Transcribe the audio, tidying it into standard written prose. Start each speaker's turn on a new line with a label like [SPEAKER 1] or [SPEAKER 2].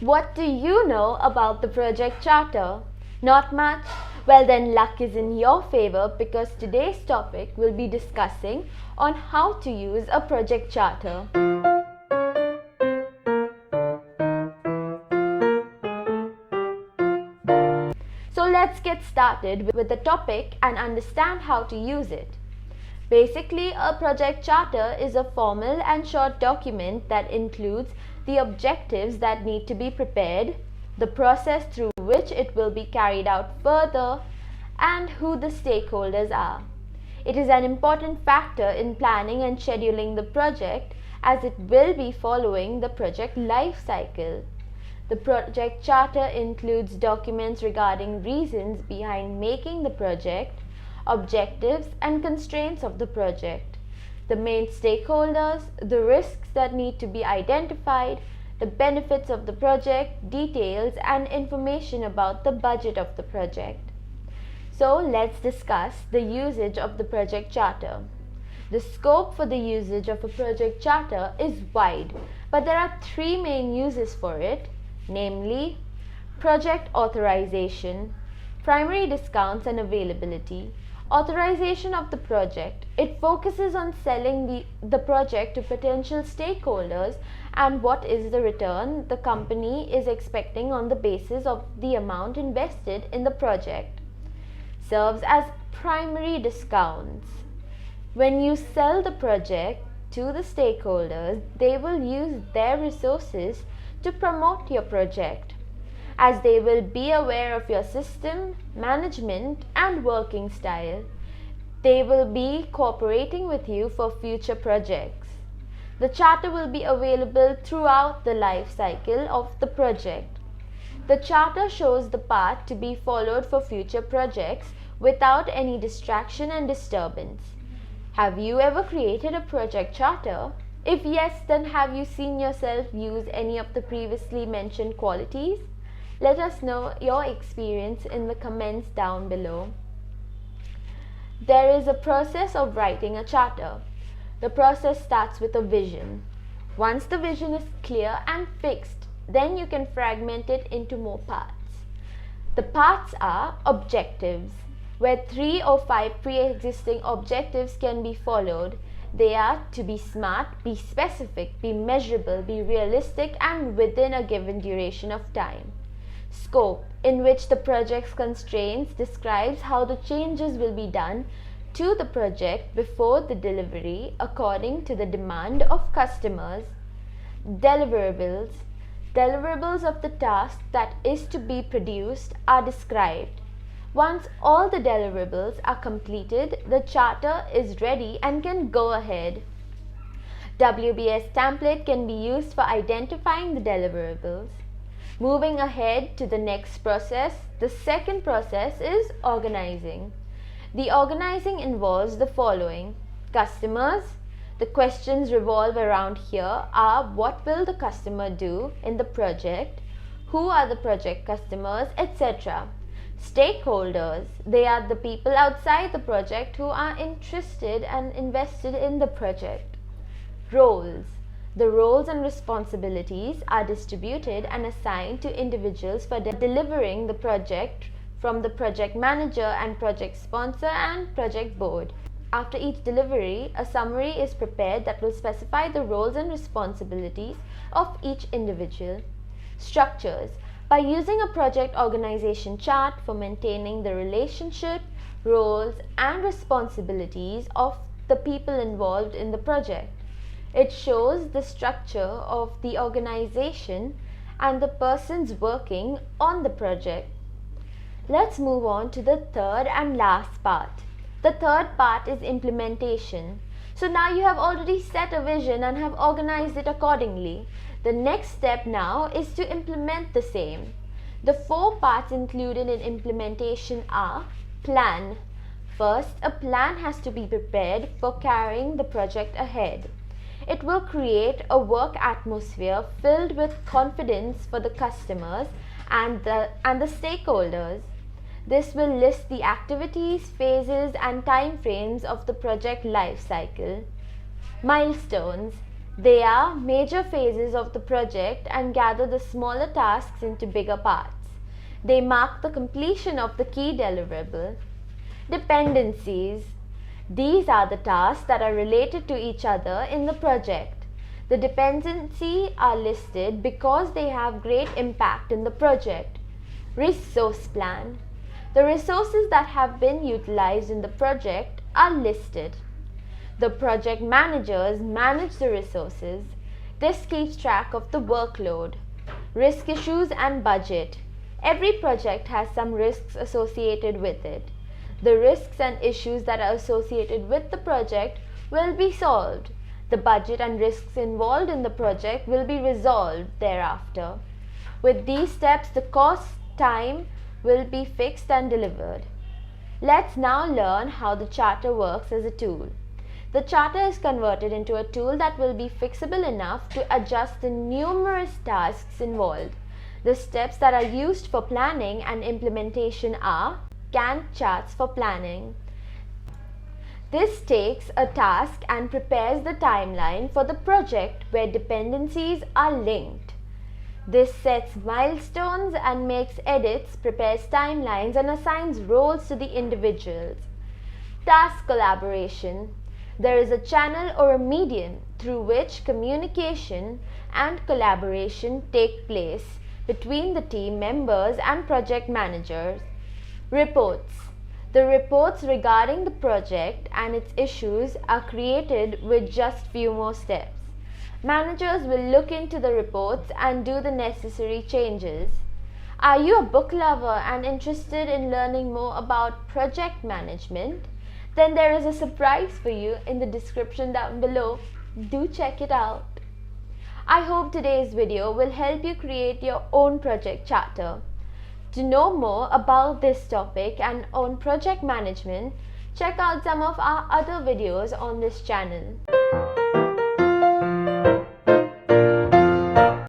[SPEAKER 1] What do you know about the project charter? Not much? Well, then luck is in your favor because today's topic will be discussing on how to use a project charter. So let's get started with the topic and understand how to use it. Basically, a project charter is a formal and short document that includes the objectives that need to be prepared, the process through which it will be carried out further, and who the stakeholders are. It is an important factor in planning and scheduling the project as it will be following the project life cycle. The project charter includes documents regarding reasons behind making the project, objectives and constraints of the project, the main stakeholders, the risks that need to be identified, the benefits of the project, details and information about the budget of the project. So let's discuss the usage of the project charter. The scope for the usage of a project charter is wide, but there are three main uses for it, namely project authorization, primary discounts and availability, authorization of the project. It focuses on selling the project to potential stakeholders and what is the return the company is expecting on the basis of the amount invested in the project. Serves as primary discounts. When you sell the project to the stakeholders, they will use their resources to promote your project, as they will be aware of your system, management and working style. They will be cooperating with you for future projects. The charter will be available throughout the life cycle of the project. The charter shows the path to be followed for future projects without any distraction and disturbance. Have you ever created a project charter? If yes, then have you seen yourself use any of the previously mentioned qualities? Let us know your experience in the comments down below. There is a process of writing a charter. The process starts with a vision. Once the vision is clear and fixed, then you can fragment it into more parts. The parts are objectives, where 3 or 5 pre-existing objectives can be followed. They are to be smart, be specific, be measurable, be realistic and within a given duration of time. Scope, in which the project's constraints describes how the changes will be done to the project before the delivery according to the demand of customers. Deliverables, deliverables of the task that is to be produced are described. Once all the deliverables are completed, the charter is ready and can go ahead. WBS template can be used for identifying the deliverables. Moving ahead to the next process, the second process is organizing. The organizing involves the following: customers. The questions revolve around here are: what will the customer do in the project? Who are the project customers, etc. Stakeholders, they are the people outside the project who are interested and invested in the project. Roles, the roles and responsibilities are distributed and assigned to individuals for delivering the project from the project manager and project sponsor and project board. After each delivery, a summary is prepared that will specify the roles and responsibilities of each individual. Structures, by using a project organization chart for maintaining the relationship, roles and responsibilities of the people involved in the project. It shows the structure of the organization and the persons working on the project. Let's move on to the third and last part. The third part is implementation. So now you have already set a vision and have organized it accordingly. The next step now is to implement the same. The 4 parts included in implementation are: plan. First, a plan has to be prepared for carrying the project ahead. It will create a work atmosphere filled with confidence for the customers and the stakeholders. This will list the activities, phases and time frames of the project life cycle. Milestones. They are major phases of the project and gather the smaller tasks into bigger parts. They mark the completion of the key deliverable. Dependencies. These are the tasks that are related to each other in the project. The dependencies are listed because they have great impact in the project. Resource plan. The resources that have been utilized in the project are listed. The project managers manage the resources. This keeps track of the workload. Risk issues and budget. Every project has some risks associated with it. The risks and issues that are associated with the project will be solved. The budget and risks involved in the project will be resolved thereafter. With these steps, the cost, time will be fixed and delivered. Let's now learn how the charter works as a tool. The charter is converted into a tool that will be flexible enough to adjust the numerous tasks involved. The steps that are used for planning and implementation are Gantt charts for planning. This takes a task and prepares the timeline for the project where dependencies are linked. This sets milestones and makes edits, prepares timelines, and assigns roles to the individuals. Task collaboration. There is a channel or a medium through which communication and collaboration take place between the team members and project managers. Reports. The reports regarding the project and its issues are created with just few more steps. Managers will look into the reports and do the necessary changes. Are you a book lover and interested in learning more about project management? Then there is a surprise for you in the description down below. Do check it out. I hope today's video will help you create your own project charter. To know more about this topic and on project management, check out some of our other videos on this channel.